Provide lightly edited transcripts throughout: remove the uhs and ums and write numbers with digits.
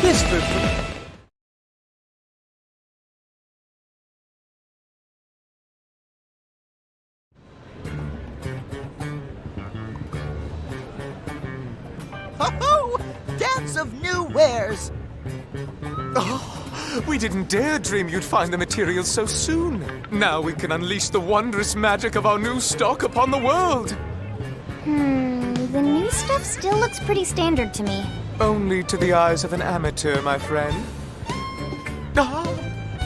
whisper Ho-ho! Dance of new wares! Oh, we didn't dare dream you'd find the materials so soon. Now we can unleash the wondrous magic of our new stock upon the world. The new stuff still looks pretty standard to me. Only to the eyes of an amateur, my friend. Ah,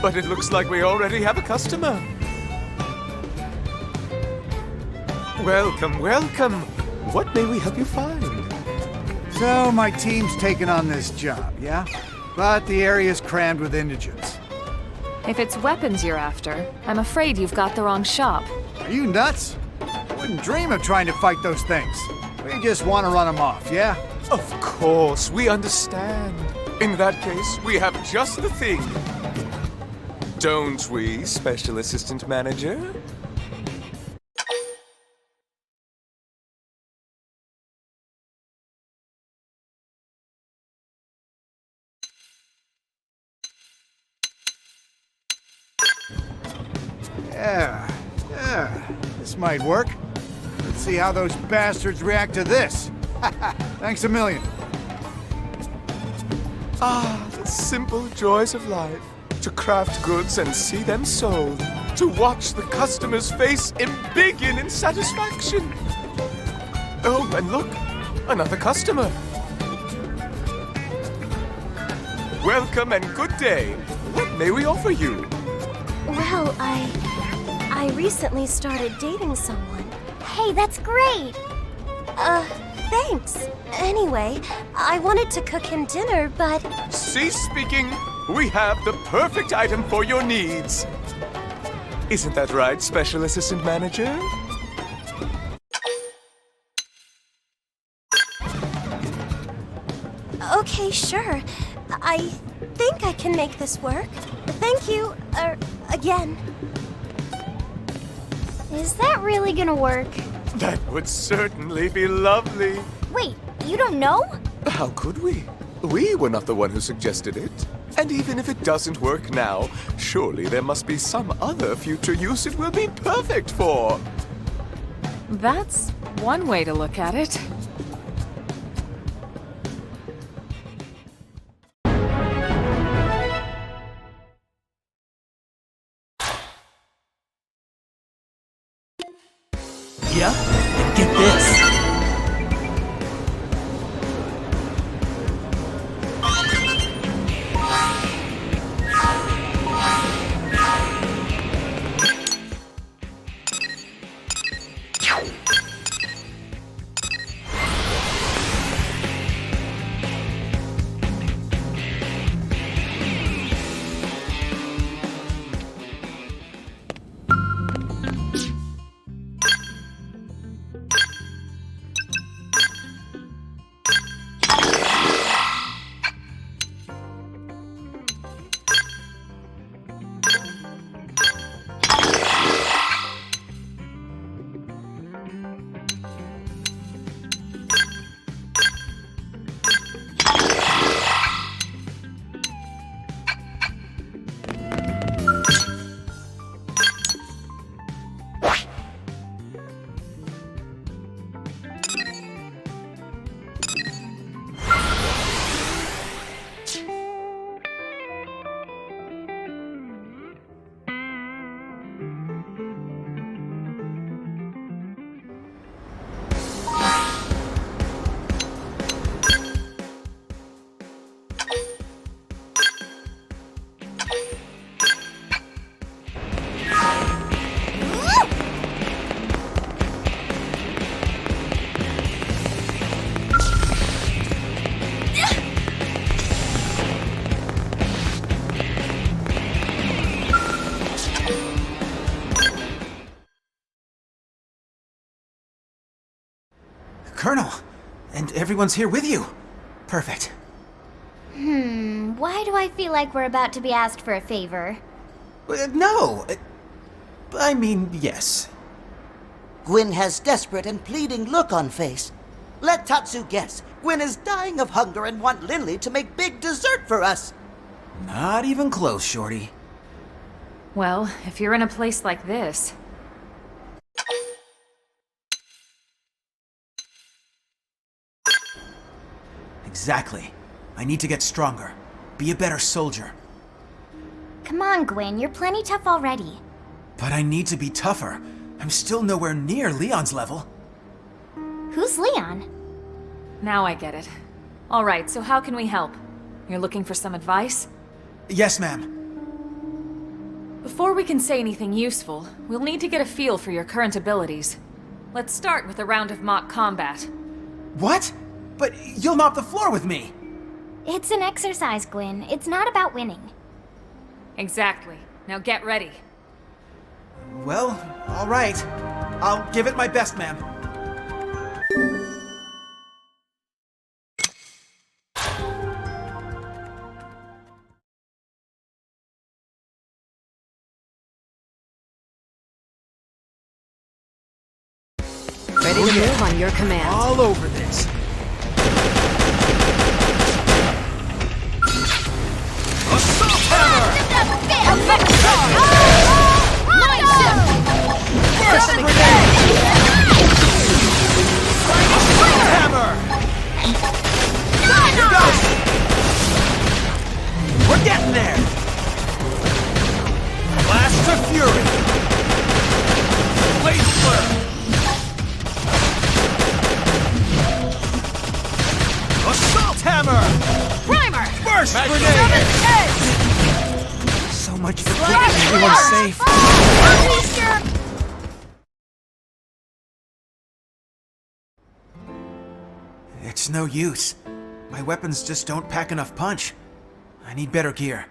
but it looks like we already have a customer. Welcome, welcome. What may we help you find? So my team's taken on this job, yeah? But the area's crammed with indigents. If it's weapons you're after, I'm afraid you've got the wrong shop. Are you nuts? Wouldn't dream of trying to fight those things. We just want to run them off, yeah? Of course, we understand. In that case, we have just the thing. Don't we, Special Assistant Manager? Yeah, this might work. Let's see how those bastards react to this. Thanks a million. Ah, the simple joys of life. To craft goods and see them sold. To watch the customer's face embiggen in satisfaction. Oh, and look, another customer. Welcome and good day. What may we offer you? Well, I recently started dating someone. Hey, that's great! Thanks. Anyway, I wanted to cook him dinner, but... Cease speaking. We have the perfect item for your needs. Isn't that right, Special Assistant Manager? Okay, sure. I think I can make this work. Thank you, again. Is that really gonna work? That would certainly be lovely. Wait, you don't know? How could we? We were not the one who suggested it. And even if it doesn't work now, surely there must be some other future use it will be perfect for. That's one way to look at it. Yeah? And get this. Colonel, and everyone's here with you. Perfect. Why do I feel like we're about to be asked for a favor? No. I mean, yes. Gwyn has desperate and pleading look on face. Let Tatsu guess. Gwen is dying of hunger and want Lindley to make big dessert for us. Not even close, Shorty. Well, if you're in a place like this... Exactly. I need to get stronger. Be a better soldier. Come on, Gwen, you're plenty tough already. But I need to be tougher. I'm still nowhere near Leon's level. Who's Leon? Now I get it. Alright, so how can we help? You're looking for some advice? Yes, ma'am. Before we can say anything useful, we'll need to get a feel for your current abilities. Let's start with a round of mock combat. What? But you'll mop the floor with me! It's an exercise, Gwen. It's not about winning. Exactly. Now get ready. Well, alright. I'll give it my best, ma'am. Ready to move on your command. All over this. Assault hammer! Burst grenade! Assault hammer! Here goes! We're getting there! Blast of fury! Blade flare! Assault hammer! Primer! Burst grenade! So much for keeping everyone safe. It's no use. My weapons just don't pack enough punch. I need better gear.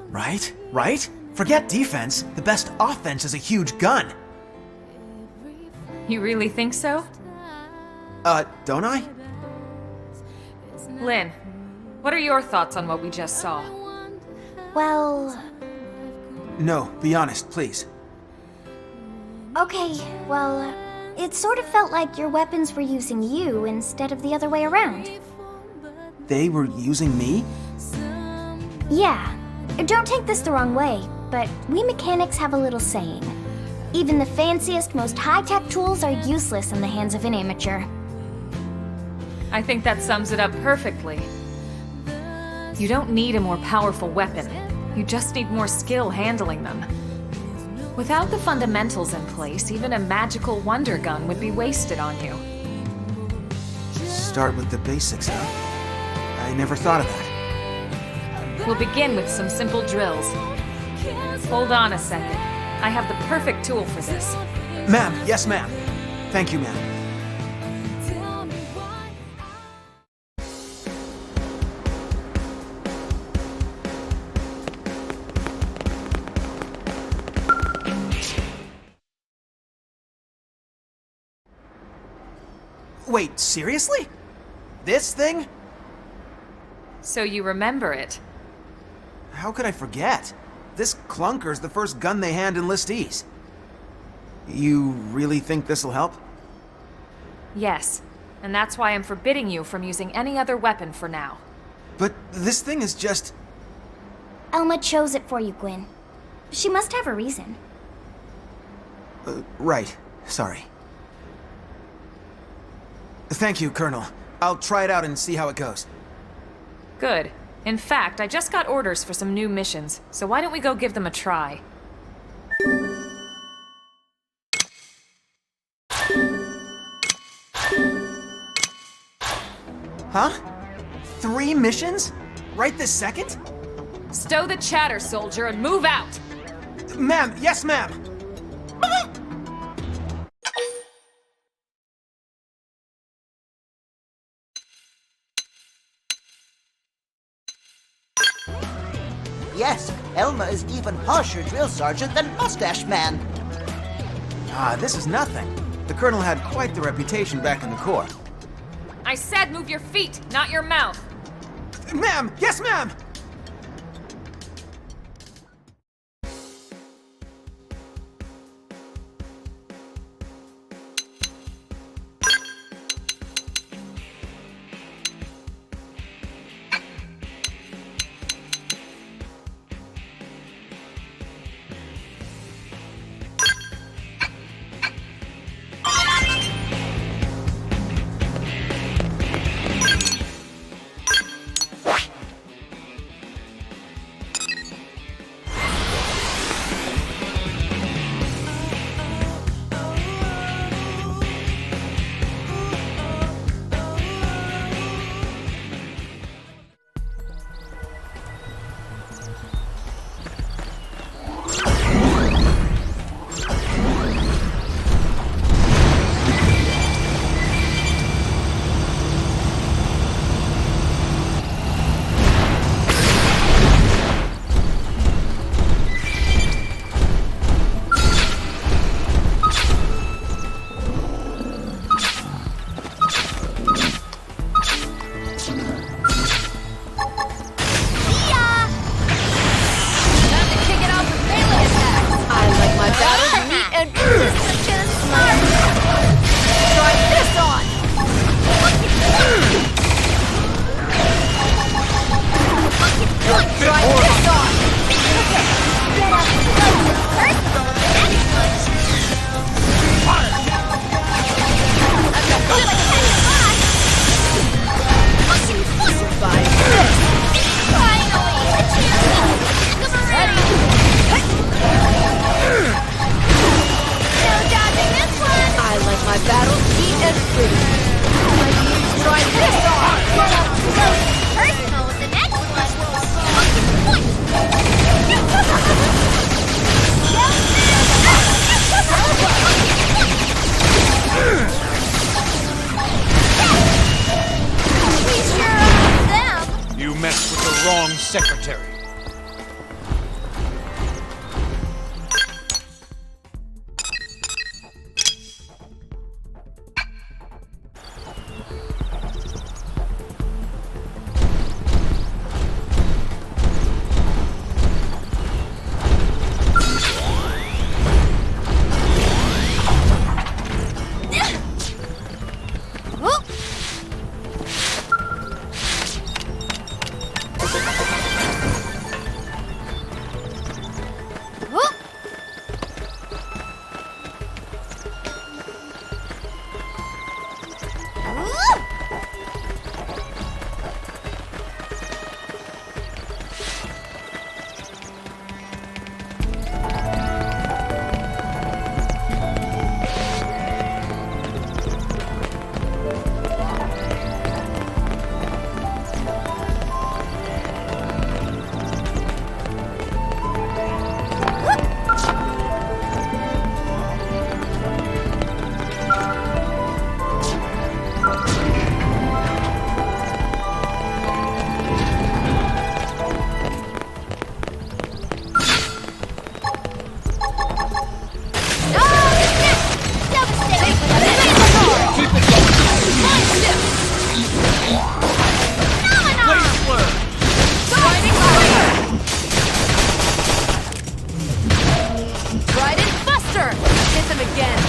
Right? Right? Forget defense. The best offense is a huge gun. You really think so? Don't I? Lynn, what are your thoughts on what we just saw? Well... No, be honest, please. Okay, well, it sort of felt like your weapons were using you instead of the other way around. They were using me? Yeah. Don't take this the wrong way, but we mechanics have a little saying. Even the fanciest, most high-tech tools are useless in the hands of an amateur. I think that sums it up perfectly. You don't need a more powerful weapon. You just need more skill handling them. Without the fundamentals in place, even a magical wonder gun would be wasted on you. Start with the basics, huh? I never thought of that. We'll begin with some simple drills. Hold on a second. I have the perfect tool for this. Ma'am, yes, ma'am. Thank you, ma'am. Wait, seriously? This thing? So you remember it. How could I forget? This clunker's the first gun they hand enlistees. You really think this'll help? Yes, and that's why I'm forbidding you from using any other weapon for now. But this thing is just... Elma chose it for you, Gwen. She must have a reason. Right. Sorry. Thank you, Colonel. I'll try it out and see how it goes. Good. In fact, I just got orders for some new missions, so why don't we go give them a try? Huh? 3 missions? Right this second? Stow the chatter, soldier, and move out! Ma'am, yes, ma'am! Yes, Elma is even harsher drill sergeant than Mustache Man. Ah, this is nothing. The Colonel had quite the reputation back in the Corps. I said move your feet, not your mouth! Ma'am! Yes, ma'am! wrong secretary.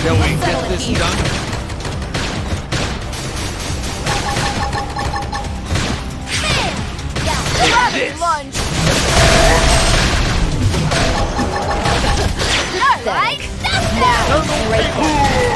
Shall we get this done? This. Lunge. Right? Now, right there.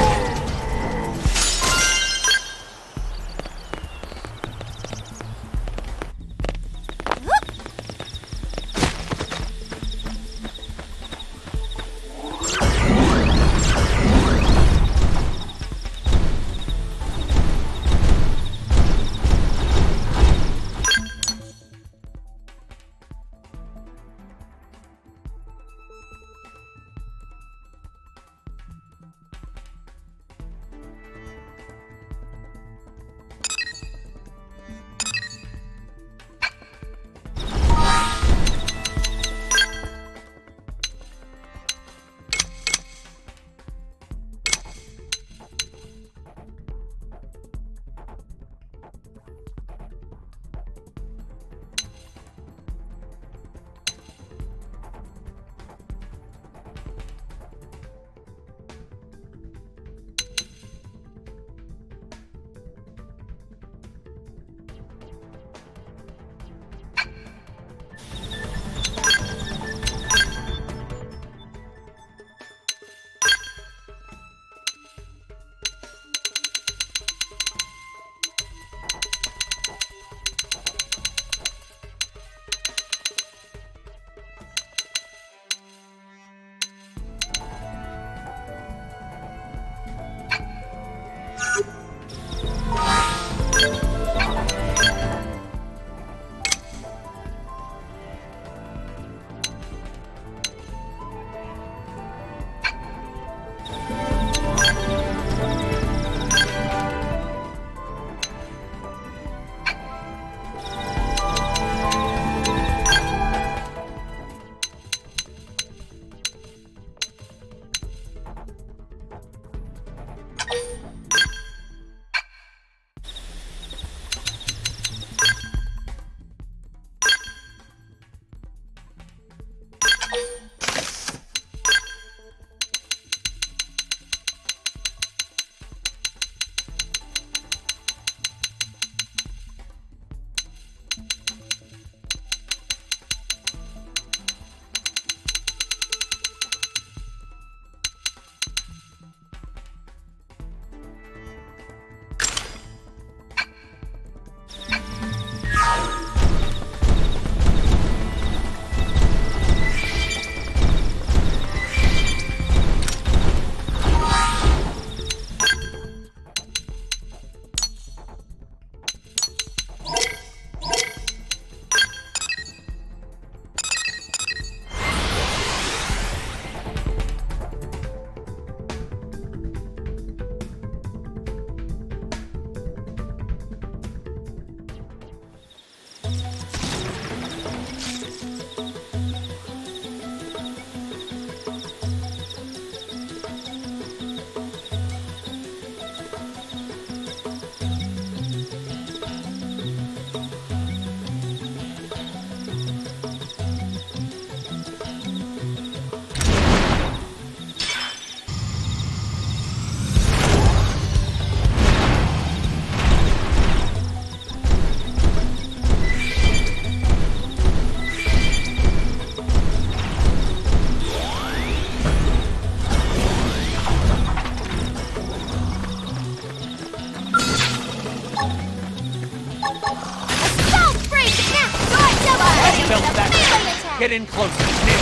Get in closer. Here.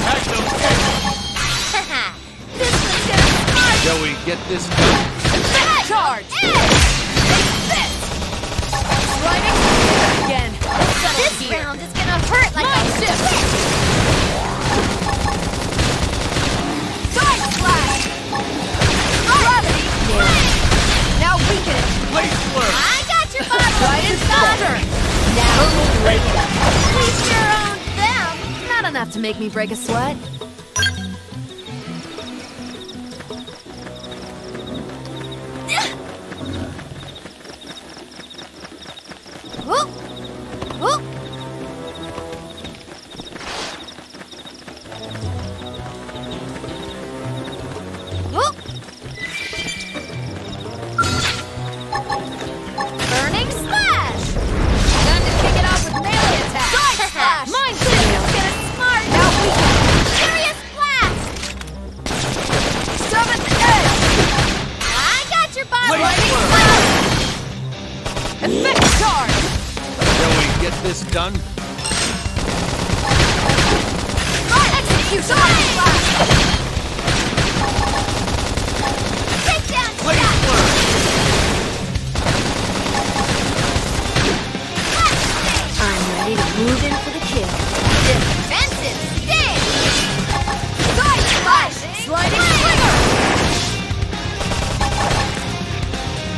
Magnum edge. This one's gonna smart. Shall we get this done? Charge. Riding again. This round is gonna hurt like a stick. Side slash. Gravity. Now weaken it. Blade Blur. I got your bottle. Right in starter. Now break it. At least you're on them. Not enough to make me break a sweat. Whoop. Whoop. Whoop. Burning splash. Time to kick it off with melee attack. Side slash. Mind shift. Get it smart. Now we can. Serious blast. Seventh edge. I got your bottle. Blade Blur. Effect charge. Shall we get this done? Execution. Takedown Blade shot. Blur. I'm ready to move in for the kill. Defensive sting. Side slash. Sliding slinger.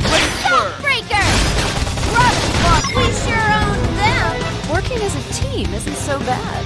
Blade Blur. Breaker. Rough block. We sure own them. Working as a team isn't so bad.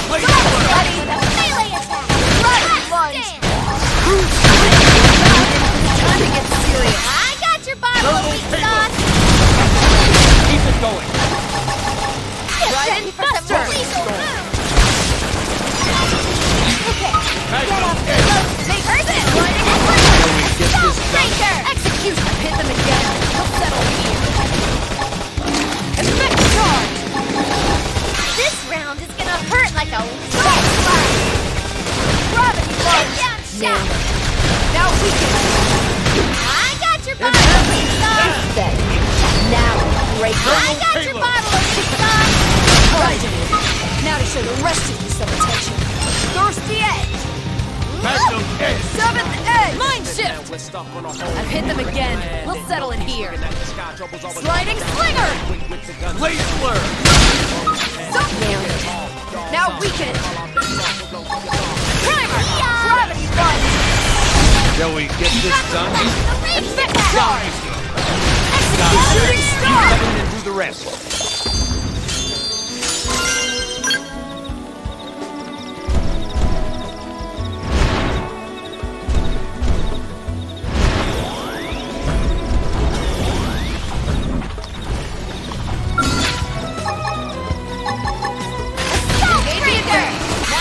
Blade Blur. Melee attack. Right lunge. Time to get serious. I got your bottle of weak sauce. Keep it going. Ready for some Buster. lethal moves. Okay. Magnum edge. They heard it. Shall we get this done? Breaker. Execution. I've hit them again. They'll settle here. Effect charge. This round is gonna hurt like a side slash. Gravity lunge. Down shot. Now we can. I got your bottle of weak sauce. Pathetic. Now break I got your bottle of weak sauce. Right. Now to show the rest of you some attention. Thirsty edge. Magnum edge. Seventh edge. Mind shift. I've hit them again. We'll settle it here. Sliding slinger. Blade Blur. Now weaken it. Primer. Gravity lunge. Shall we get this done? Effect charge. Shooting star. And do the rest.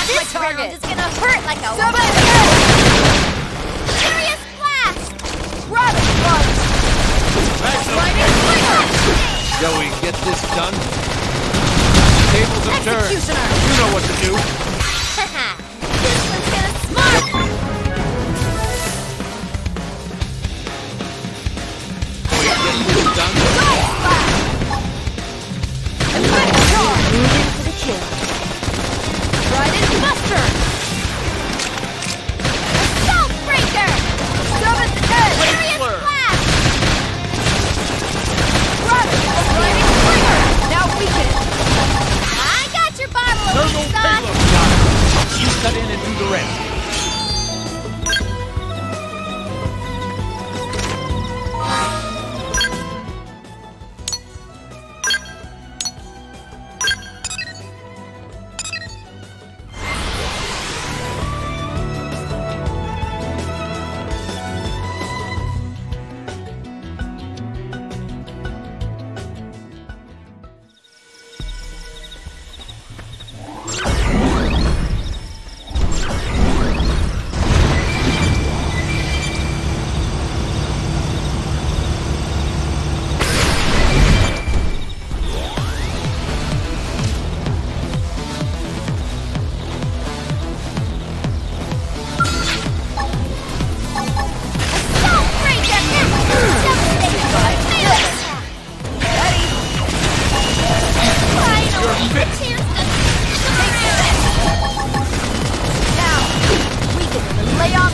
This round is gonna hurt like a serious blast. Gravity lunge. Sliding slinger. Shall we get this done? Tables have turned. Executioner. You know what to do. This one's gonna smart. Shall we get this done? Side slash. Effect charge. Move in for the kill. Trident buster. Assault breaker. Seventh edge. Serious Blur. blast. Gravity sliding slinger. Now weaken it. I got your bottle of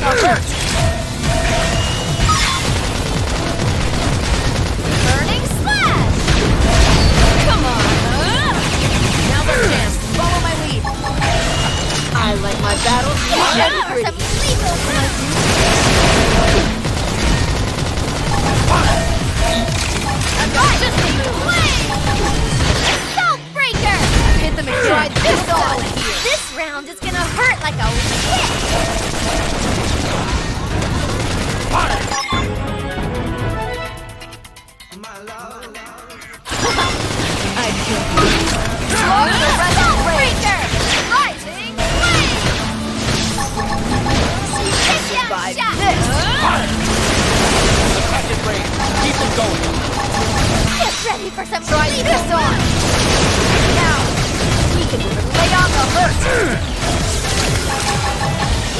on the hurt! Burning slash! Come on, huh? Now let's dance. Follow my lead. I like my battles short and pretty. Some lethal I've got just a move. Assault breaker! Hit them and try this on here. This round is gonna hurt like a whip. I killed you. Assault breaker! Rising flame! By this! Attack range. Keep them going. Get ready for some try this on! Now, we can lay on the hurt!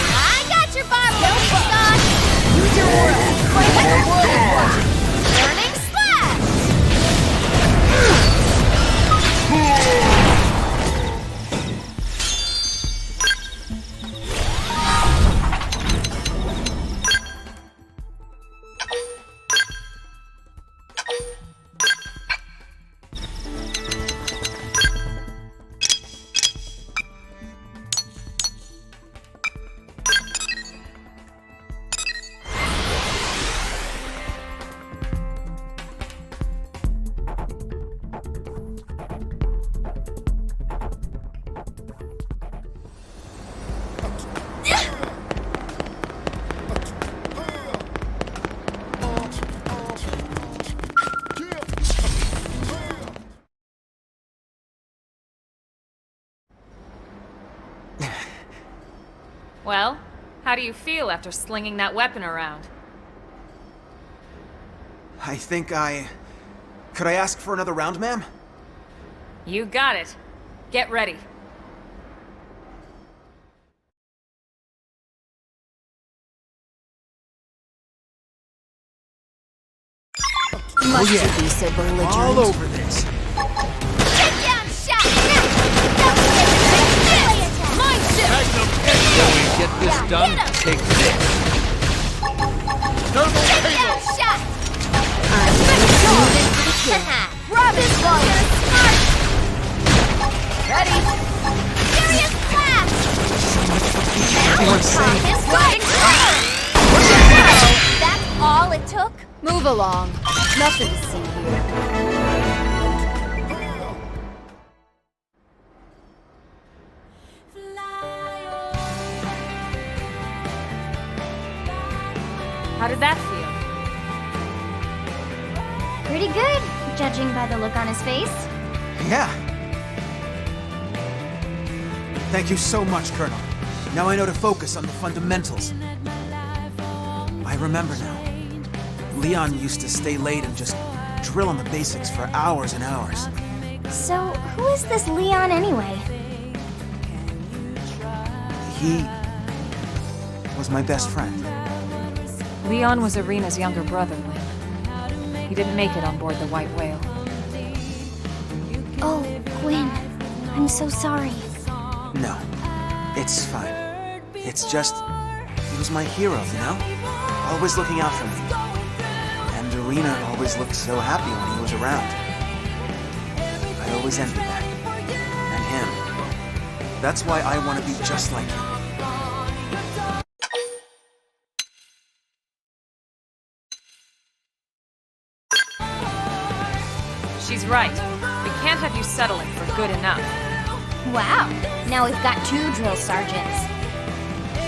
I got your barbell on! Use your aura! Fight like a whirlwind! Burning slash! Well, how do you feel after slinging that weapon around? I think I... Could I ask for another round, ma'am? You got it. Get ready. Must you be so belligerent? All over this. Get down shot! Don't mind shift! Magnum X-Going. Get this done. Take this. Thermal Get down payload. shot! I'm Let's go! moving for the kill. Grab this volume! Smart! Ready? Serious blast! Now time is going clear! That's all it took? Move along. Nothing to see here. How did that feel? Pretty good, judging by the look on his face. Yeah. Thank you so much, Colonel. Now I know to focus on the fundamentals. I remember now. Leon used to stay late and just drill on the basics for hours and hours. So, who is this Leon anyway? He was my best friend. Leon was Arena's younger brother, Lynn. He didn't make it on board the White Whale. Oh, Gwen. I'm so sorry. No, it's fine. It's just, he was my hero, you know? Always looking out for me. And Arena always looked so happy when he was around. I always envied that. And him. That's why I want to be just like him. She's right. We can't have you settling for good enough. Wow. Now we've got 2 drill sergeants.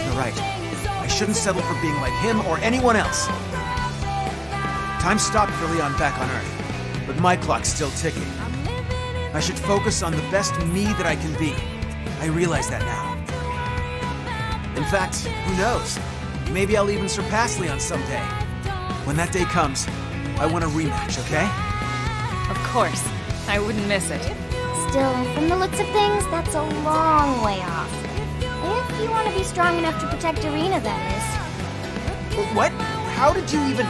You're right. I shouldn't settle for being like him or anyone else. Time stopped for Leon back on Earth, but my clock's still ticking. I should focus on the best me that I can be. I realize that now. In fact, who knows? Maybe I'll even surpass Leon someday. When that day comes, I want a rematch, okay? Of course. I wouldn't miss it. Still, from the looks of things, that's a long way off. If you want to be strong enough to protect Arena, that is. What? How did you even...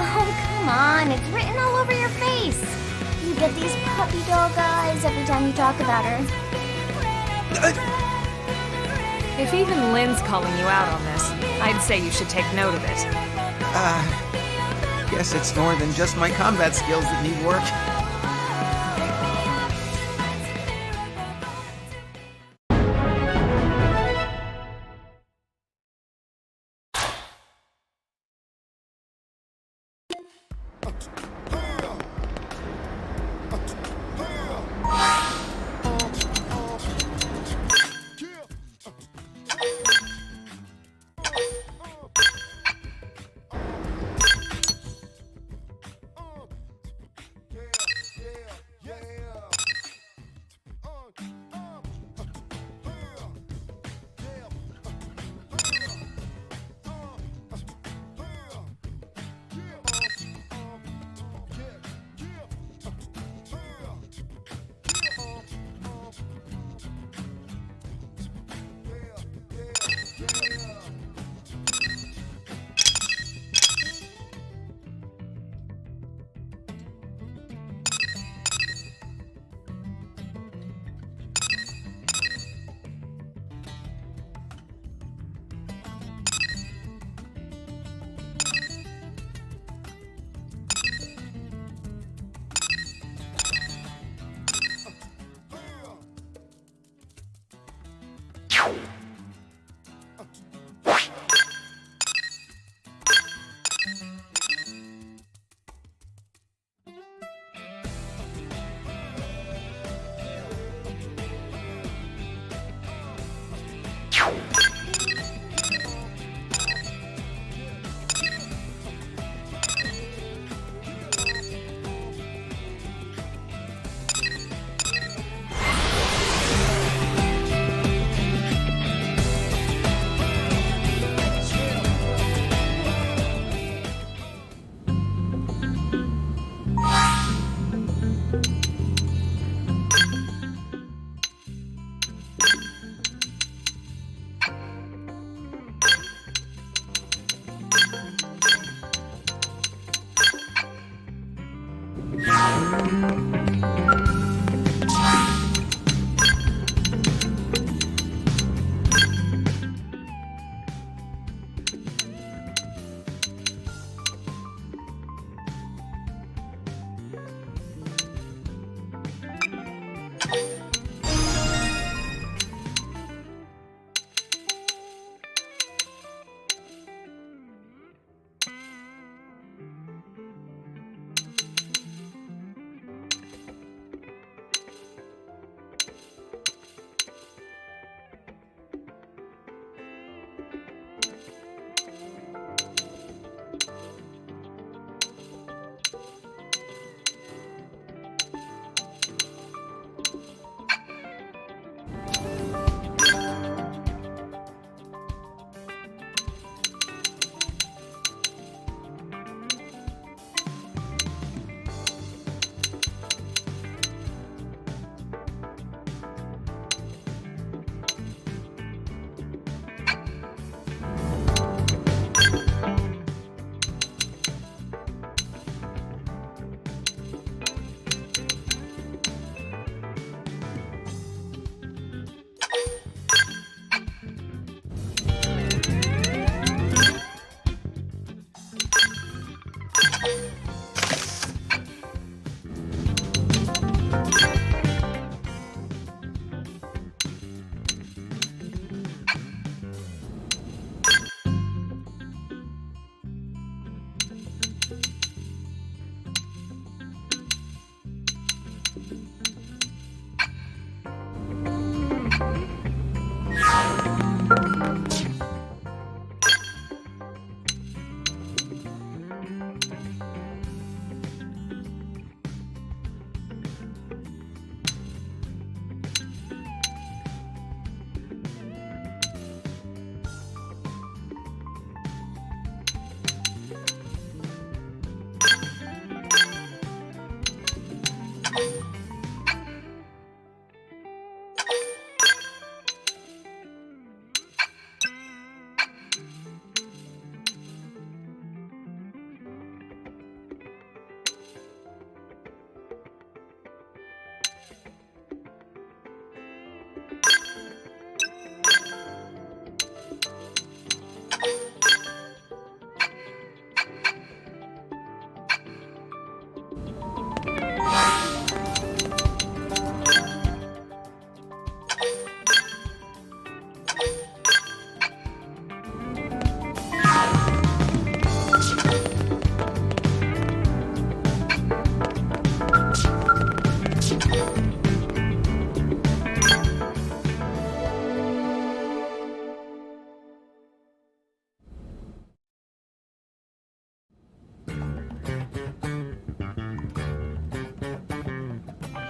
Oh, come on. It's written all over your face. You get these puppy dog eyes every time you talk about her. If even Lynn's calling you out on this, I'd say you should take note of it. Guess it's more than just my combat skills that need work.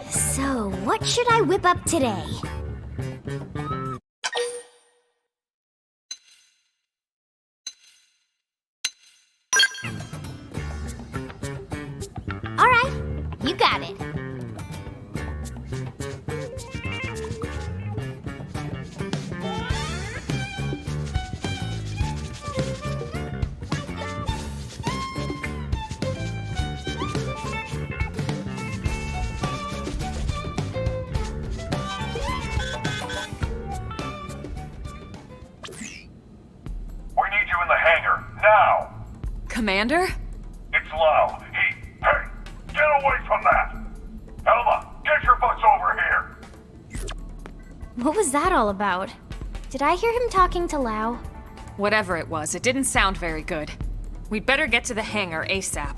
So, what should I whip up today? Alright, you got it. Commander? It's Lau. Hey, get away from that! Elma, get your butts over here! What was that all about? Did I hear him talking to Lau? Whatever it was, it didn't sound very good. We'd better get to the hangar ASAP.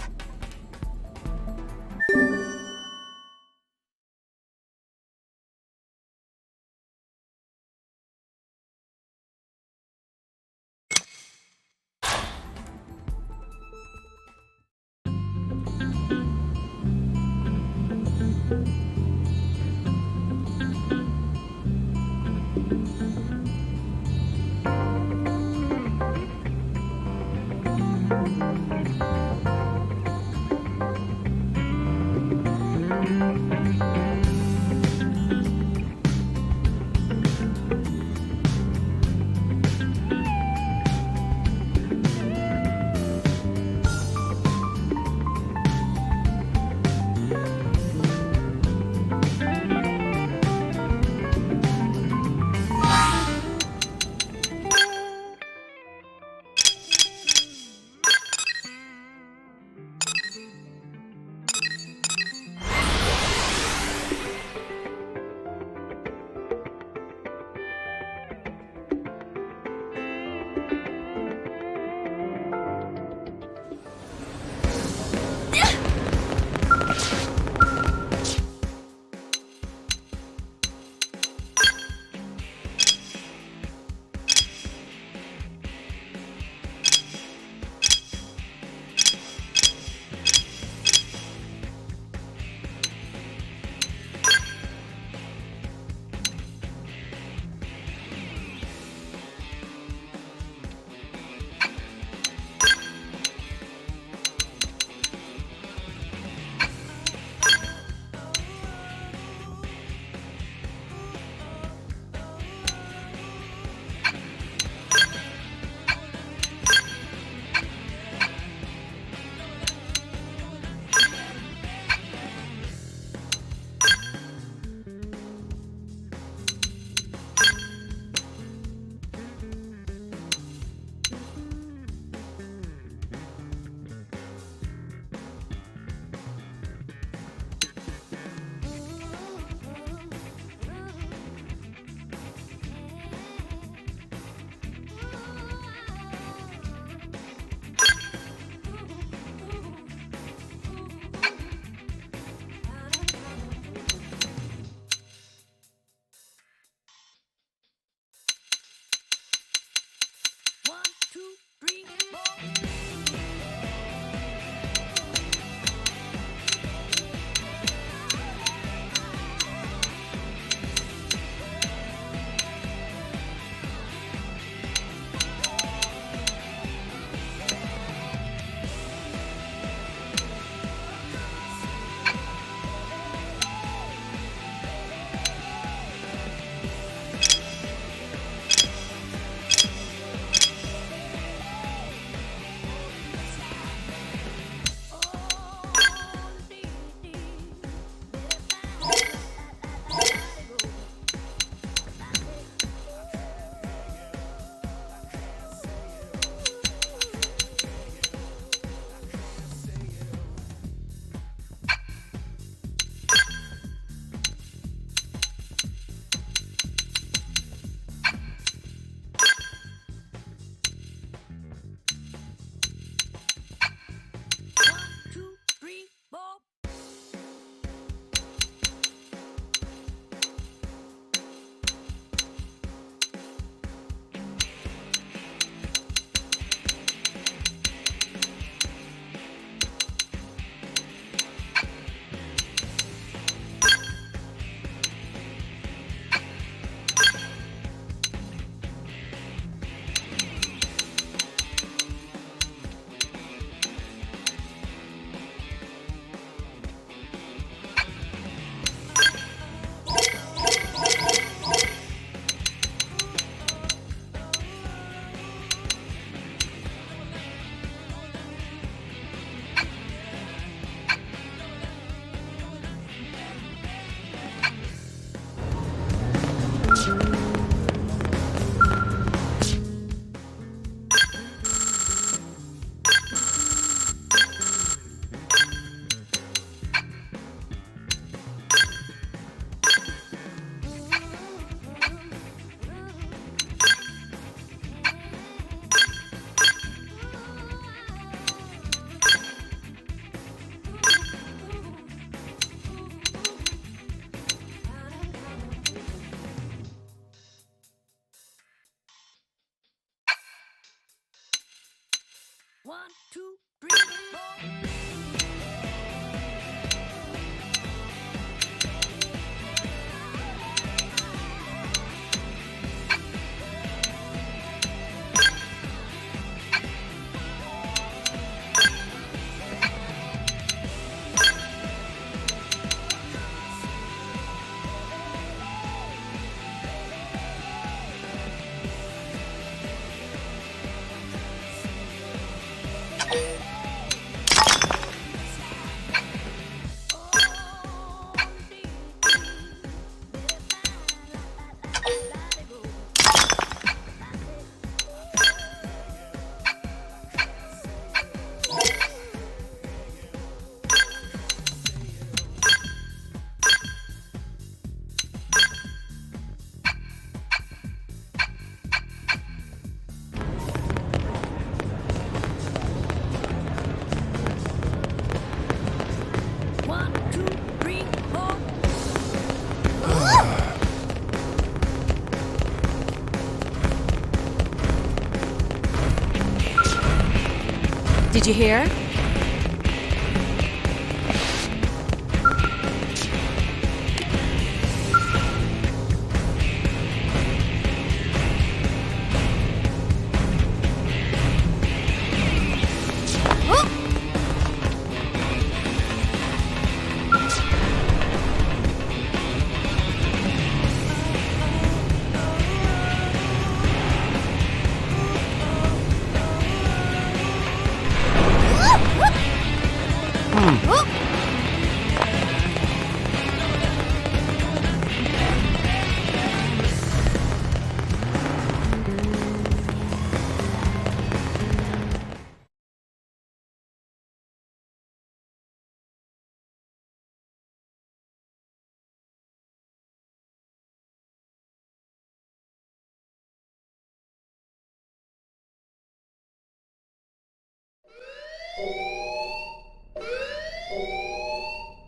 Did you hear?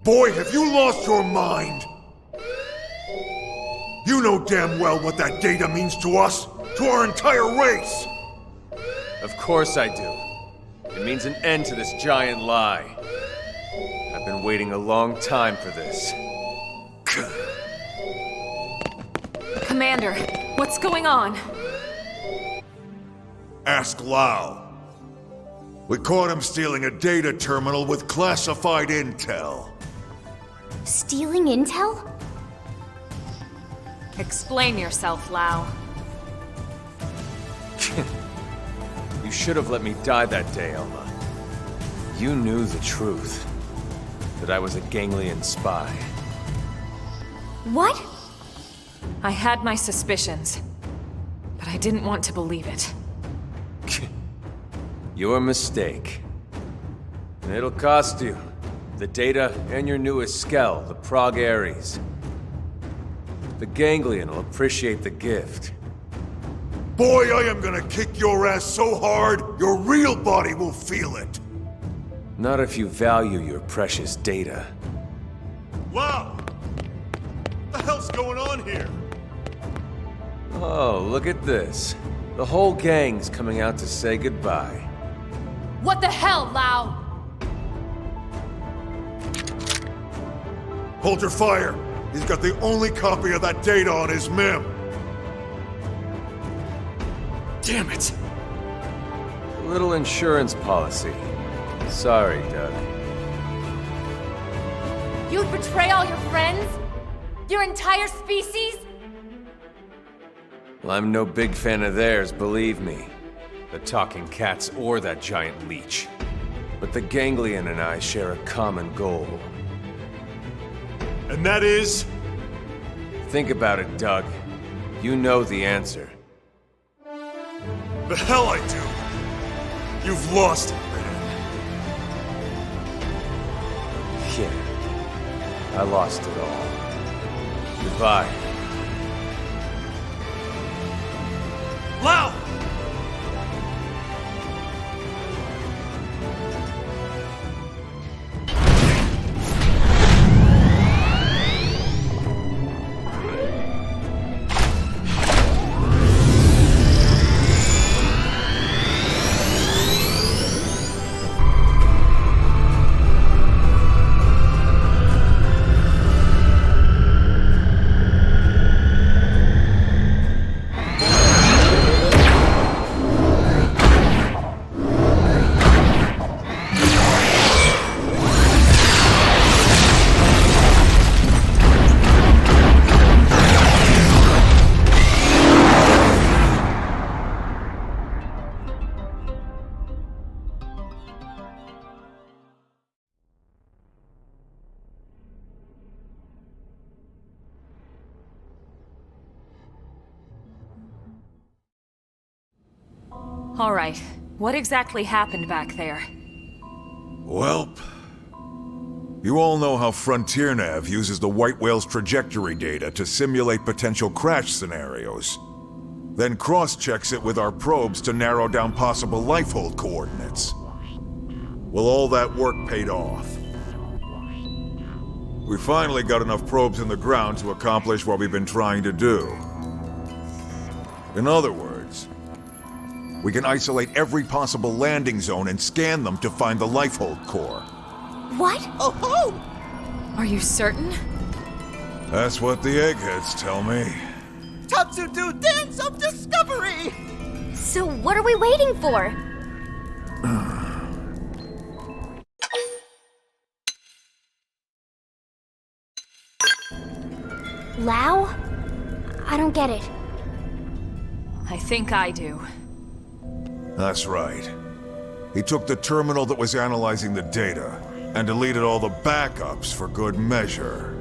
Boy, have you lost your mind! You know damn well what that data means to us, to our entire race! Of course I do. It means an end to this giant lie. I've been waiting a long time for this. Commander, what's going on? Ask Lau. We caught him stealing a data terminal with classified intel. Stealing intel? Explain yourself, Lau. You should have let me die that day, Elma. You knew the truth. That I was a ganglion spy. What? I had my suspicions, but I didn't want to believe it. Your mistake. And it'll cost you. The data and your newest skell, the Prog Ares. The ganglion will appreciate the gift. Boy, I am gonna kick your ass so hard, your real body will feel it! Not if you value your precious data. Wow! What the hell's going on here? Oh, look at this. The whole gang's coming out to say goodbye. What the hell, Lau? Hold your fire! He's got the only copy of that data on his MIM! Damn it! A little insurance policy. Sorry, Doug. You'd betray all your friends? Your entire species? Well, I'm no big fan of theirs, believe me. The talking cats or that giant leech. But the ganglion and I share a common goal. And that is? Think about it, Doug. You know the answer. The hell I do! You've lost it, man. Yeah. I lost it all. Goodbye. Lau! All right. What exactly happened back there? Welp. You all know how Frontier Nav uses the White Whale's trajectory data to simulate potential crash scenarios. Then cross-checks it with our probes to narrow down possible lifehold coordinates. Well, all that work paid off. We finally got enough probes in the ground to accomplish what we've been trying to do. In other words, we can isolate every possible landing zone and scan them to find the lifehold core. What? Oh ho! Are you certain? That's what the eggheads tell me. Tatsu-do dance of discovery! So what are we waiting for? Lao? I don't get it. I think I do. That's right. He took the terminal that was analyzing the data and deleted all the backups for good measure.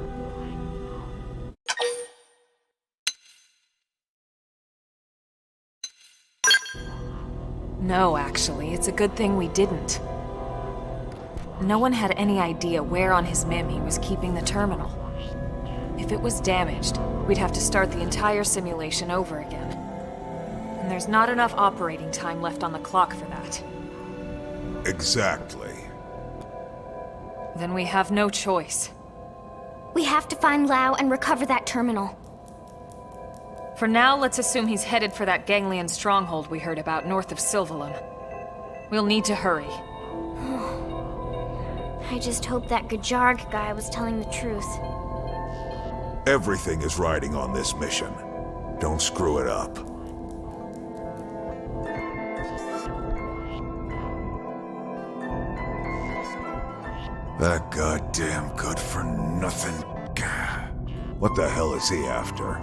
No, actually, it's a good thing we didn't. No one had any idea where on his MIM he was keeping the terminal. If it was damaged, we'd have to start the entire simulation over again. And there's not enough operating time left on the clock for that. Exactly. Then we have no choice. We have to find Lao and recover that terminal. For now, let's assume he's headed for that ganglion stronghold we heard about north of Silvalum. We'll need to hurry. I just hope that Gajarg guy was telling the truth. Everything is riding on this mission. Don't screw it up. That goddamn good-for-nothing... What the hell is he after?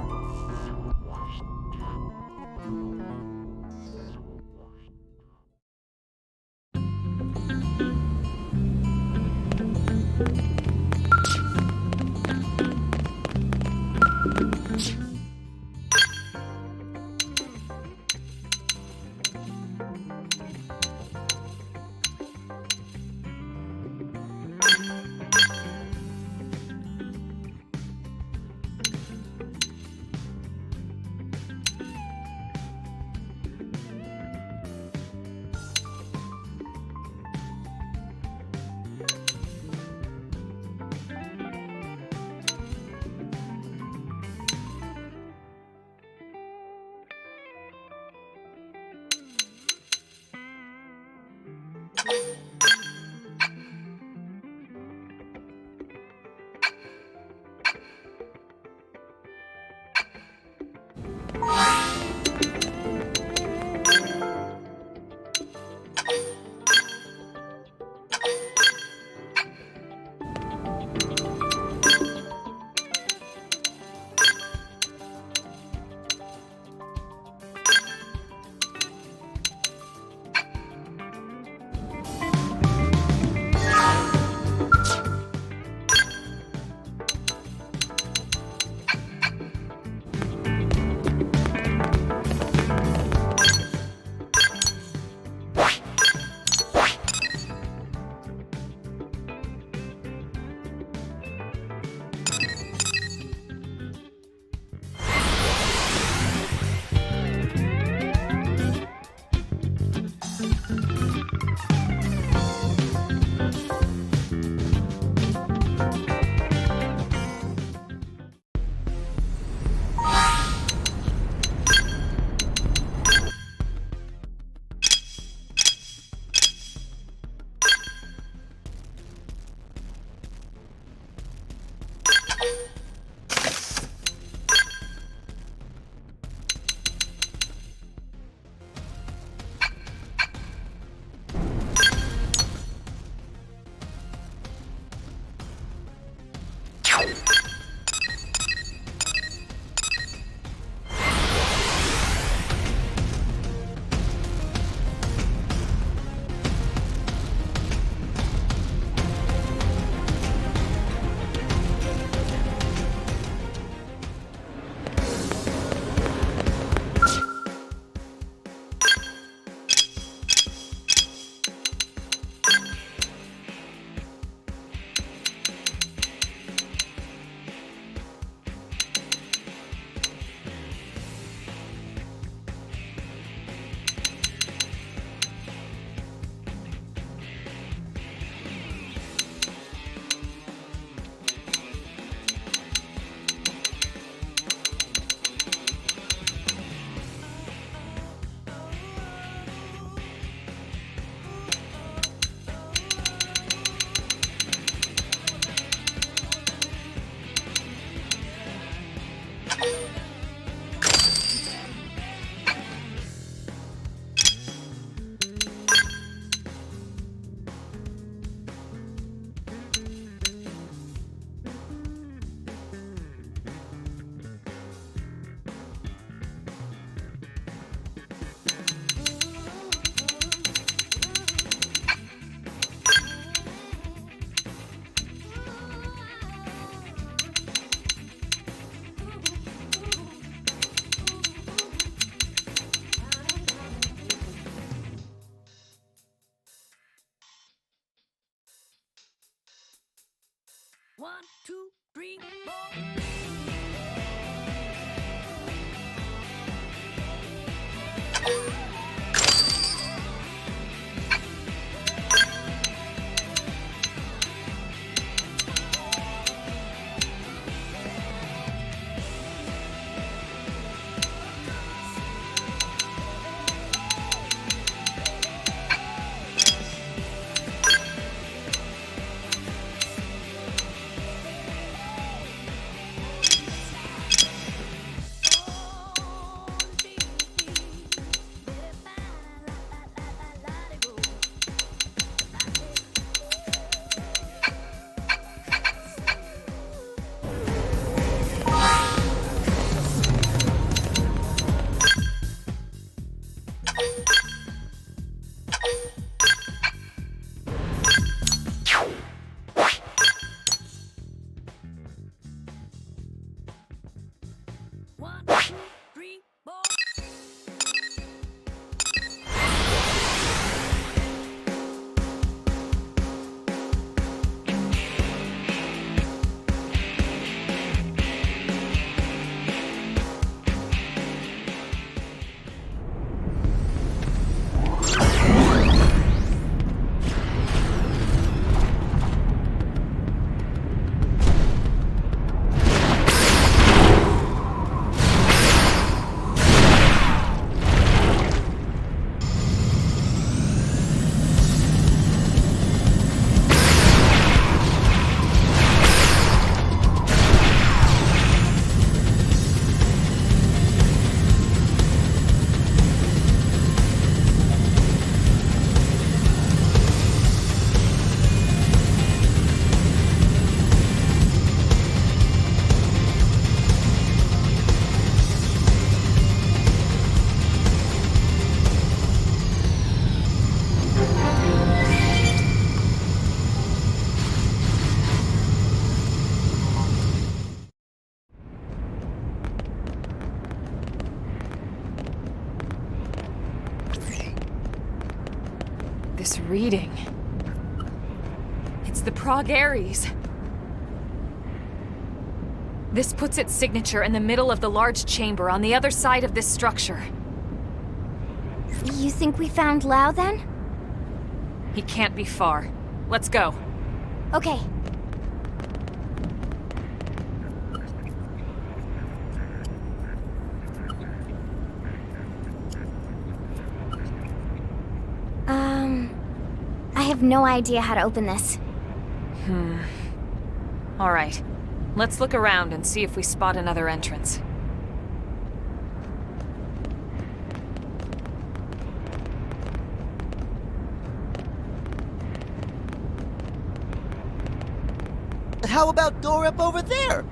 This reading. It's the Prague Aries. This puts its signature in the middle of the large chamber on the other side of this structure. You think we found Lao then? He can't be far. Let's go. Okay. I have no idea how to open this. All right. Let's look around and see if we spot another entrance. How about door up over there?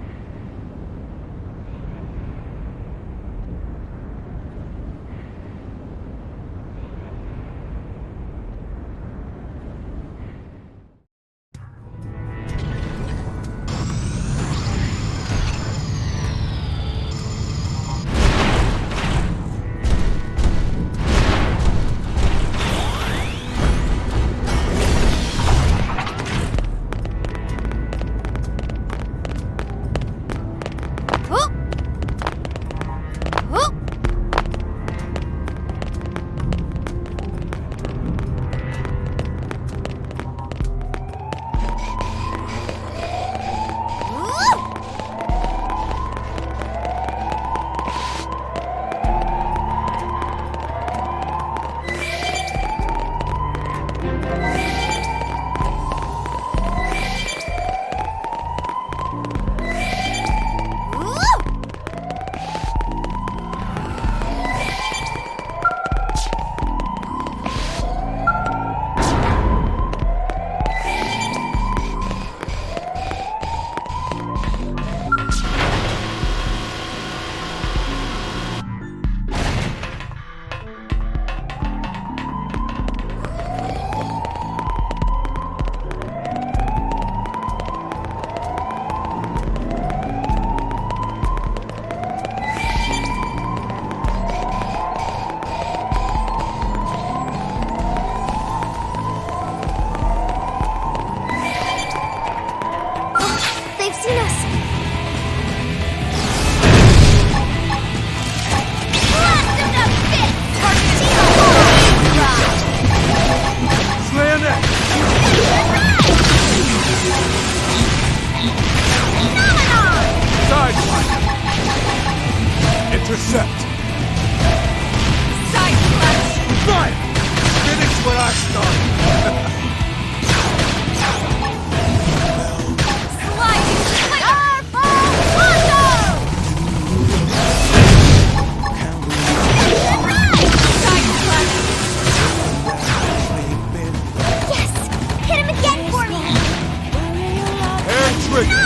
trigger.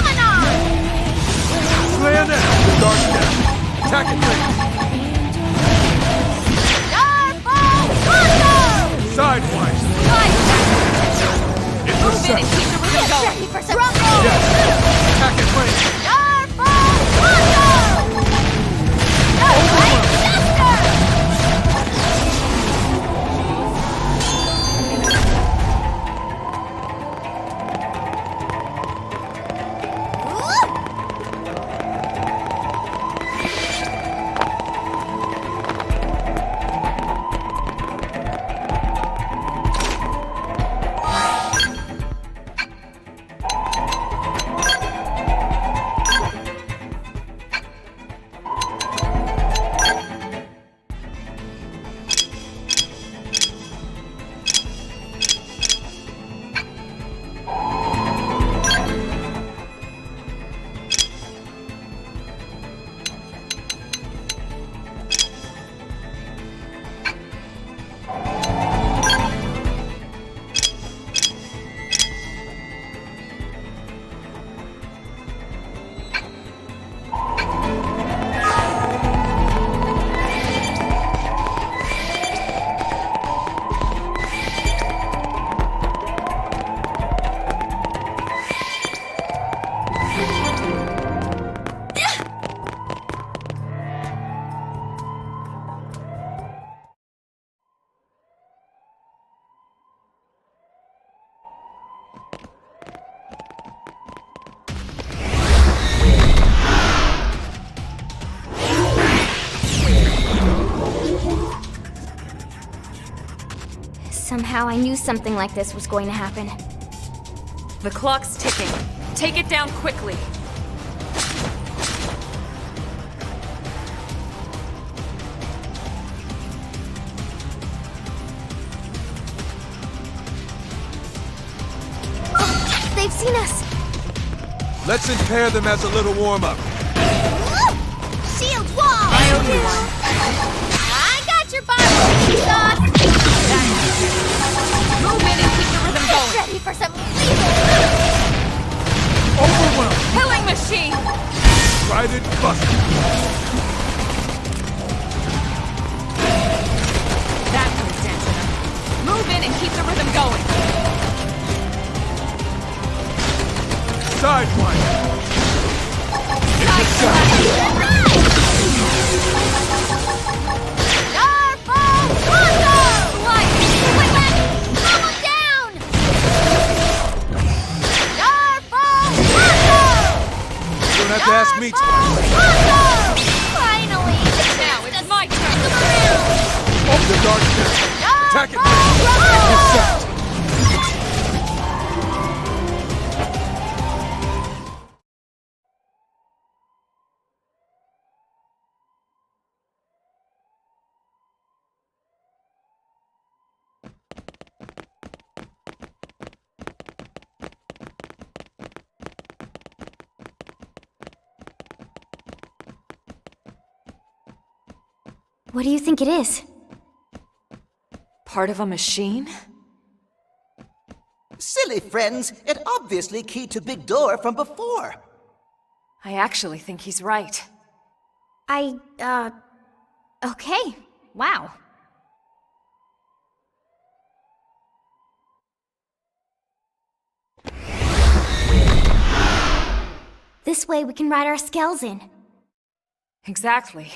Bayonet. The dark death. Attack at range. Sidewise. Intercept. Ready for some Yes. Attack at range. Somehow I knew something like this was going to happen. The clock's ticking. Take it down quickly. They've seen us! Let's impair them as a little warm-up. Shield wall! I owe you one. I got your bottle, sauce! Move in and keep the rhythm going. Ready for some lethal! Overwhelm! Killing machine! Trident busted! That was dancing. Move in and keep the rhythm going. Sidewise! You don't have to ask me twice. Finally! Now it's my turn. Open the dark death. Attack it. Intercept. What do you think it is? Part of a machine? Silly friends, it obviously keyed to big door from before. I actually think he's right. Okay. Wow. This way we can ride our skells in. Exactly.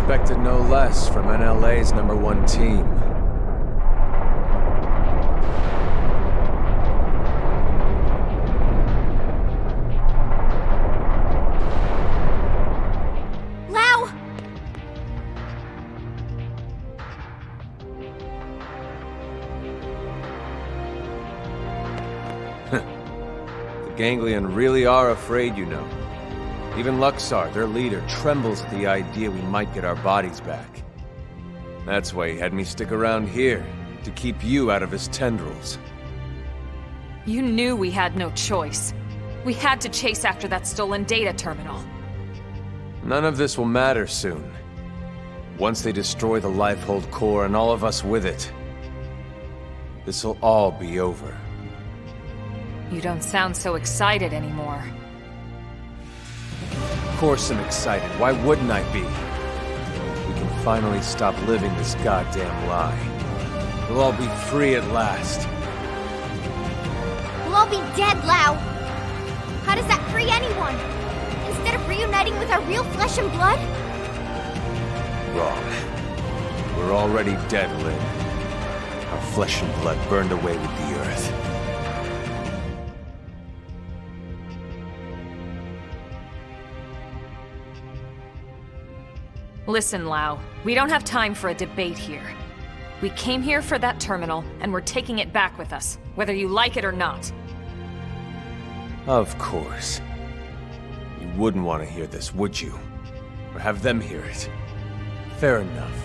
expected no less from NLA's #1 team. Lau! The Ganglion really are afraid, you know. Even Luxar, their leader, trembles at the idea we might get our bodies back. That's why he had me stick around here, to keep you out of his tendrils. You knew we had no choice. We had to chase after that stolen data terminal. None of this will matter soon. Once they destroy the Lifehold core and all of us with it, this'll all be over. You don't sound so excited anymore. Of course I'm excited. Why wouldn't I be? We can finally stop living this goddamn lie. We'll all be free at last. We'll all be dead, Lau! How does that free anyone? Instead of reuniting with our real flesh and blood? Wrong. We're already dead, Lynn. Our flesh and blood burned away with the earth. Listen, Lau, we don't have time for a debate here. We came here for that terminal, and we're taking it back with us, whether you like it or not. Of course. You wouldn't want to hear this, would you? Or have them hear it? Fair enough.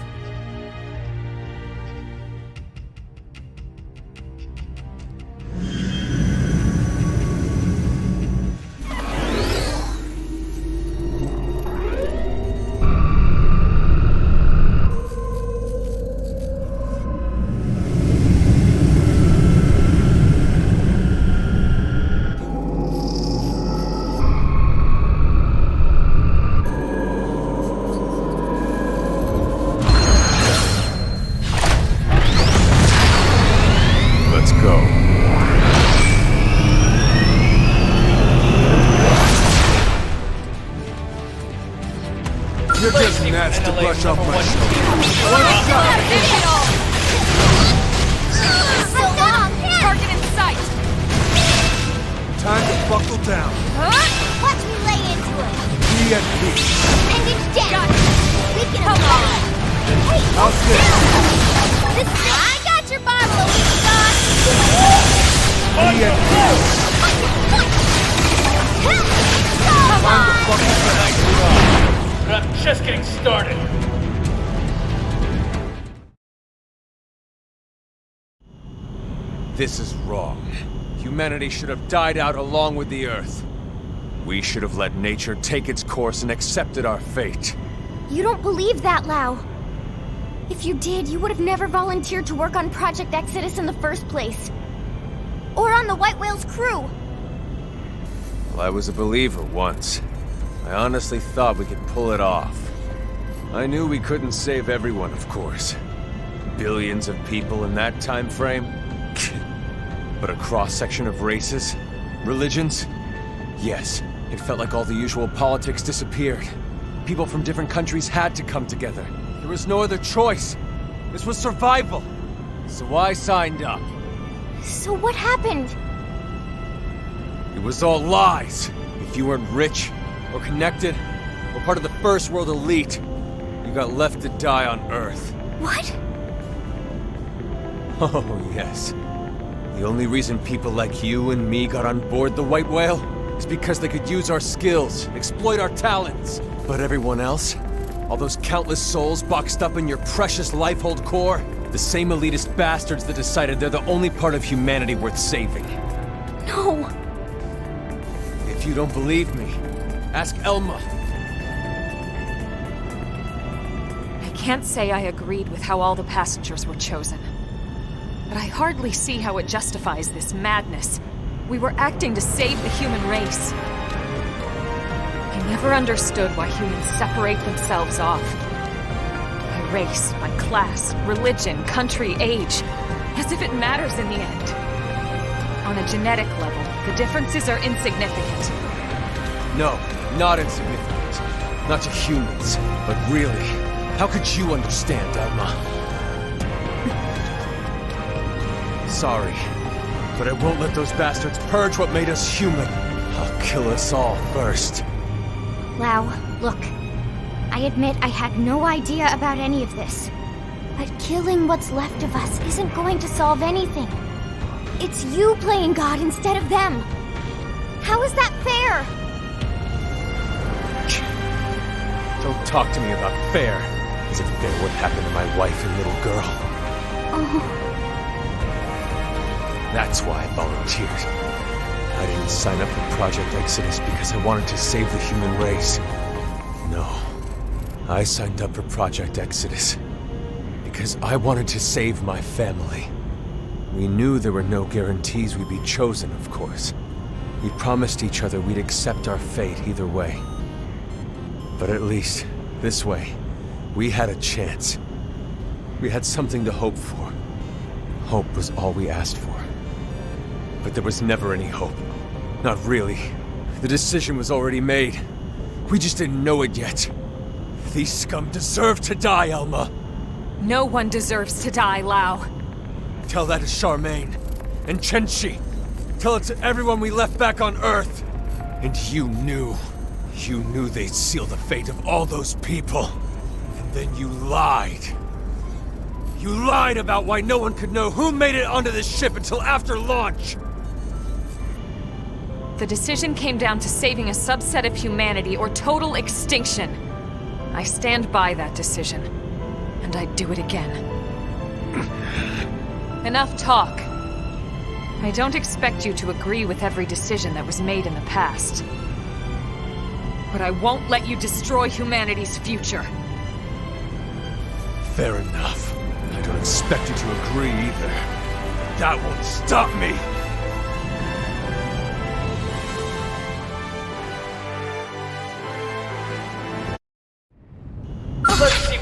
You're just gnats to brush off my shoulder. So long! Target in sight! Time to buckle down. Watch me lay into it! Be at peace. And it's dead! We can avoid! Hey! How's this? I got your bottle of weak sauce! Be at peace. Come on! But I'm just getting started. This is wrong. Humanity should have died out along with the Earth. We should have let nature take its course and accepted our fate. You don't believe that, Lau. If you did, you would have never volunteered to work on Project Exodus in the first place. Or on the White Whale's crew. Well, I was a believer once. I honestly thought we could pull it off. I knew we couldn't save everyone, of course. Billions of people in that time frame. But a cross-section of races? Religions? Yes, it felt like all the usual politics disappeared. People from different countries had to come together. There was no other choice. This was survival. So I signed up. So what happened? It was all lies. If you weren't rich, or connected, or part of the First World elite, you got left to die on Earth. What? Oh, yes. The only reason people like you and me got on board the White Whale is because they could use our skills, exploit our talents. But everyone else? All those countless souls boxed up in your precious Lifehold core? The same elitist bastards that decided they're the only part of humanity worth saving. No. If you don't believe me, ask Elma. I can't say I agreed with how all the passengers were chosen. But I hardly see how it justifies this madness. We were acting to save the human race. I never understood why humans separate themselves off. By race, by class, religion, country, age. As if it matters in the end. On a genetic level, the differences are insignificant. No, not insignificant. Not to humans, but really, How could you understand, Elma? Sorry, but I won't let those bastards purge what made us human. I'll kill us all first. Lau, look. I admit I had no idea about any of this. But killing what's left of us isn't going to solve anything. It's you playing God instead of them. How is that fair? Don't talk to me about fair. Is it fair what happened to my wife and little girl? Oh. That's why I volunteered. I didn't sign up for Project Exodus because I wanted to save the human race. No. I signed up for Project Exodus because I wanted to save my family. We knew there were no guarantees we'd be chosen, of course. We promised each other we'd accept our fate either way. But at least, this way, we had a chance. We had something to hope for. Hope was all we asked for. But there was never any hope. Not really. The decision was already made. We just didn't know it yet. These scum deserve to die, Elma. No one deserves to die, Lau. Tell that to Charmaine and Chenchi. Tell it to everyone we left back on Earth. And you knew they'd seal the fate of all those people. And then you lied. You lied about why no one could know who made it onto this ship until after launch. The decision came down to saving a subset of humanity or total extinction. I stand by that decision, and I'd do it again. Enough talk. I don't expect you to agree with every decision that was made in the past. But I won't let you destroy humanity's future. Fair enough. I don't expect you to agree either. That won't stop me!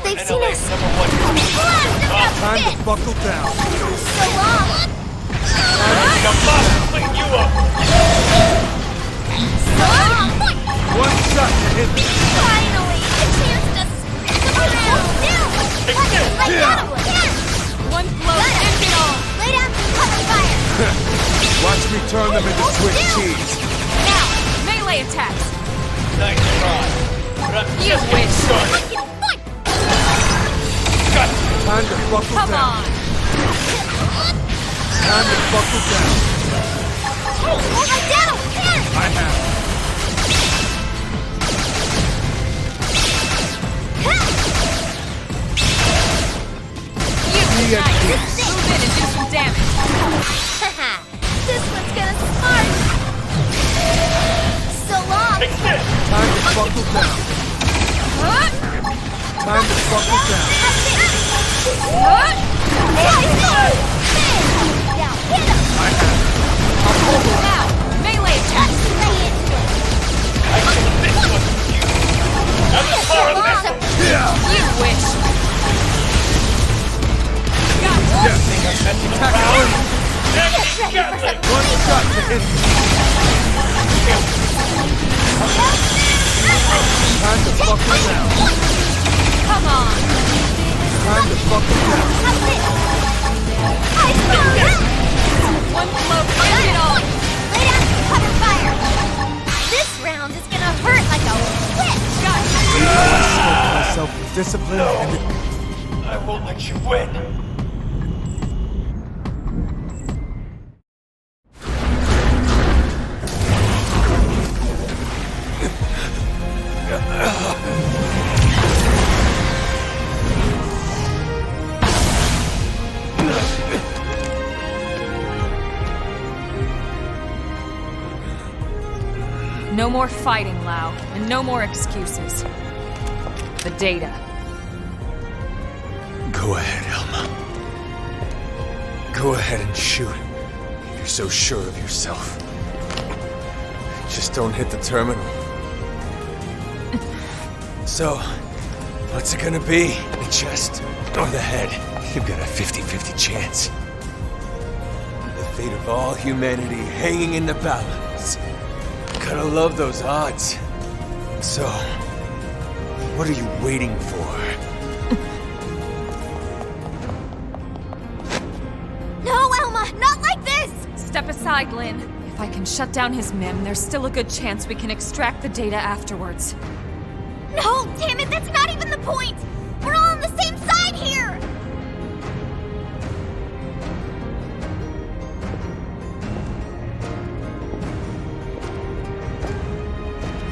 They've seen us. Time to buckle down. So long. One shot to hit me. Finally, a chance to spin around. Like that one. One blow ends it all. Lay down some cover fire. Watch me turn them into Swiss cheese. Now, melee attacks. Nice try. You wish. Time to buckle Come down. on. Time to buckle down. My dad can. I have. You Be at nice. peace. Move in and do some damage. This one's gonna smart. So long. Time to buckle down. Time to buckle down. I have. Now, melee attack. You wish. Gotcha. One shot to hit me. Time to buckle down. Come on. Time to buckle down. One blow ends it all. Lay down some cover fire. This round is gonna hurt like a whip. Gotcha. Myself with discipline and I won't let you win. No more fighting, Lau, and no more excuses. The data. Go ahead, Elma. Go ahead and shoot. If you're so sure of yourself. Just don't hit the terminal. So, what's it gonna be? The chest or the head? You've got a 50-50 chance. The fate of all humanity hanging in the balance. Gotta love those odds. So, what are you waiting for? side, Lynn. If I can shut down his MIM, there's still a good chance we can extract the data afterwards. No, damn it, that's not even the point! We're all on the same side here!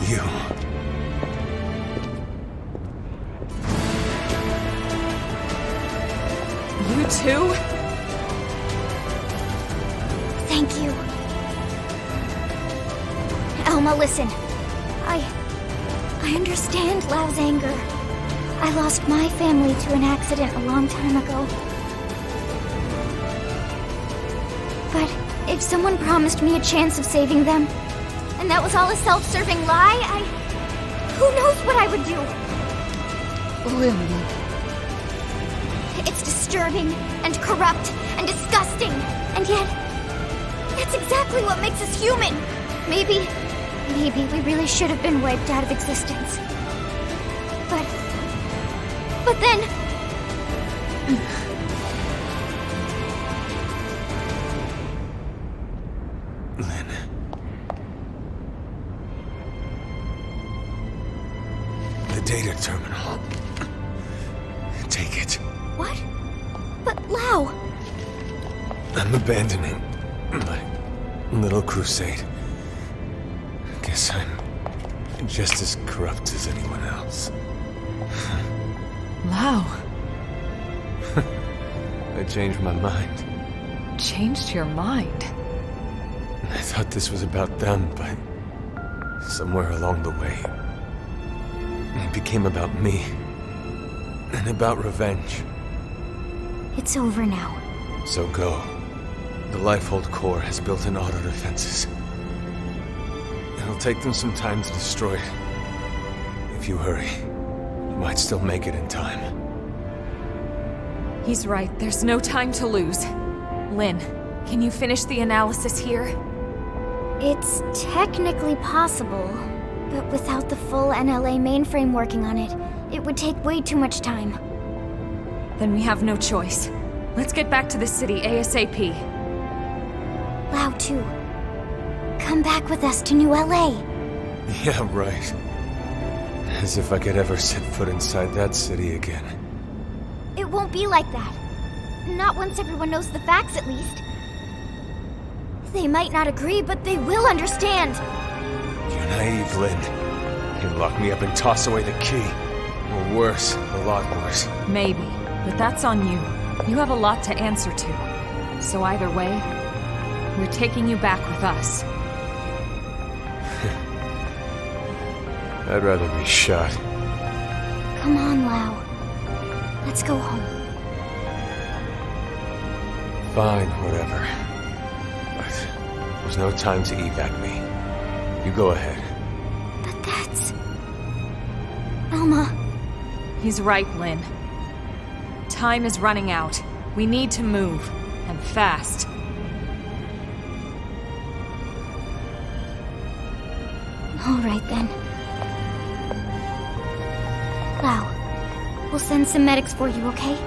You. You too? Thank you. Elma, listen. I understand Lau's anger. I lost my family to an accident a long time ago. But if someone promised me a chance of saving them, and that was all a self-serving lie, who knows what I would do? Lily. It's disturbing, and corrupt, and disgusting, and yet, that's exactly what makes us human. Maybe we really should have been wiped out of existence. But then... Lynn. The data terminal. Take it. What? But Lau... I'm abandoning my little crusade. Guess I'm just as corrupt as anyone else. Lau. I changed my mind. Changed your mind? I thought this was about them, but somewhere along the way, it became about me. And about revenge. It's over now. So go. The Lifehold core has built-in auto defenses. It'll take them some time to destroy it. If you hurry, you might still make it in time. He's right, there's no time to lose. Lynn, can you finish the analysis here? It's technically possible, but without the full NLA mainframe working on it, it would take way too much time. Then we have no choice. Let's get back to the city ASAP. Lau too. Come back with us to New LA. Yeah, right. As if I could ever set foot inside that city again. It won't be like that. Not once everyone knows the facts, at least. They might not agree, but they will understand. You're naive, Lynn. You lock me up and toss away the key. Or worse, a lot worse. Maybe, but that's on you. You have a lot to answer to. So either way, we're taking you back with us. I'd rather be shot. Come on, Lau. Let's go home. Fine, whatever. But there's no time to evac me. You go ahead. But that's... Elma. He's right, Lynn. Time is running out. We need to move. And fast. All right, then. Lau, we'll send some medics for you, okay?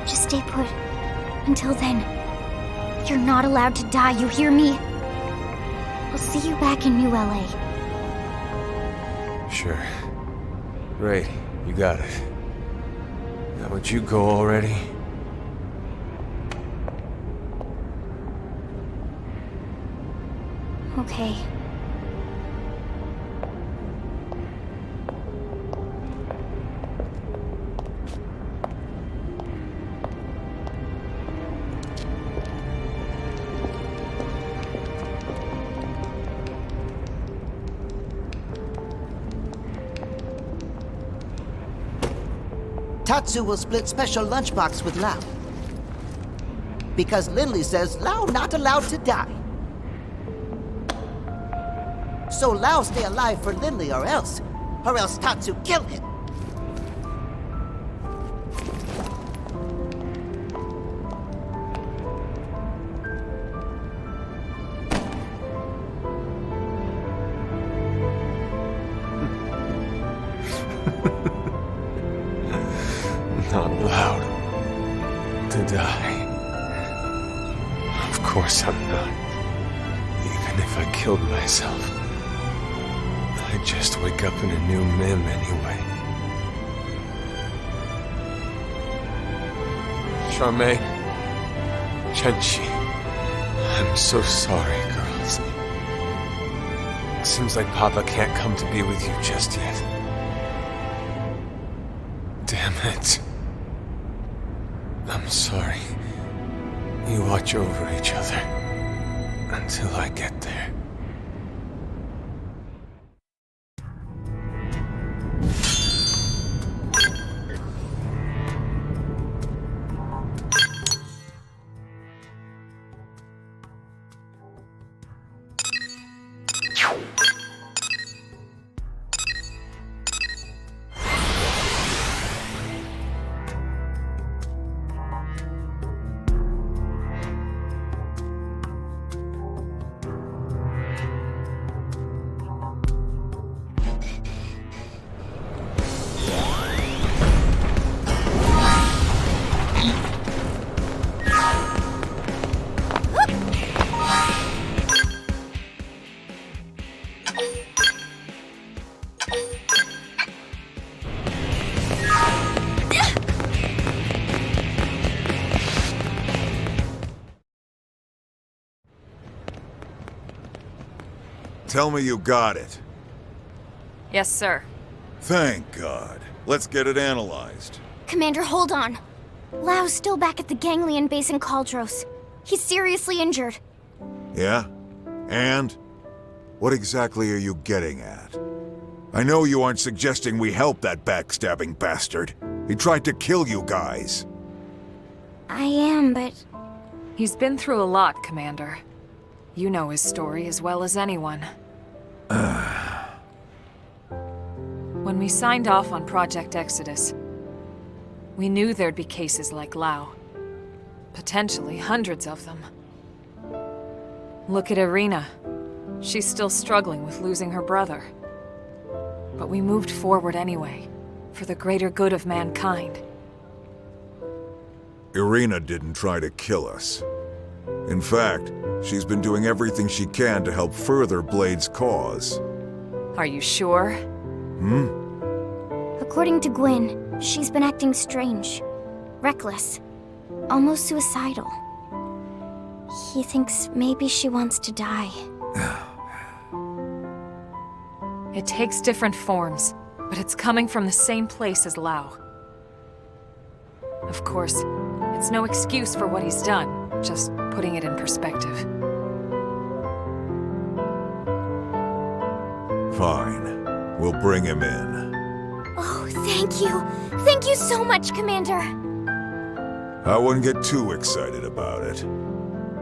Just stay put. Until then, you're not allowed to die, you hear me? I'll see you back in New LA. Sure. Great, you got it. Now would you go already? Okay. Tatsu will split special lunchbox with Lau. Because Lindley says Lau not allowed to die. So Lau stay alive for Lindley or else Tatsu kill him. Not allowed to die. Of course I'm not. I killed myself, I'd just wake up in a new Mim anyway. Charmaine, Chenchi, I'm so sorry, girls. Seems like Papa can't come to be with you just yet. Damn it. I'm sorry. You watch over each other until I get there. Tell me you got it. Yes, sir. Thank God. Let's get it analyzed. Commander, hold on. Lau's still back at the Ganglion base in Caldros. He's seriously injured. Yeah? And? What exactly are you getting at? I know you aren't suggesting we help that backstabbing bastard. He tried to kill you guys. I am, but... He's been through a lot, Commander. You know his story as well as anyone. When we signed off on Project Exodus, we knew there'd be cases like Lau. Potentially hundreds of them. Look at Irina. She's still struggling with losing her brother. But we moved forward anyway, for the greater good of mankind. Irina didn't try to kill us. In fact, she's been doing everything she can to help further Blade's cause. Are you sure? According to Gwyn, she's been acting strange. Reckless. Almost suicidal. He thinks maybe she wants to die. It takes different forms, but it's coming from the same place as Lau. Of course, it's no excuse for what he's done, just putting it in perspective. Fine. We'll bring him in. Oh, thank you. Thank you so much, Commander. I wouldn't get too excited about it.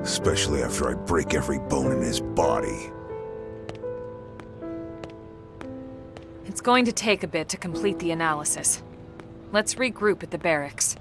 Especially after I break every bone in his body. It's going to take a bit to complete the analysis. Let's regroup at the barracks.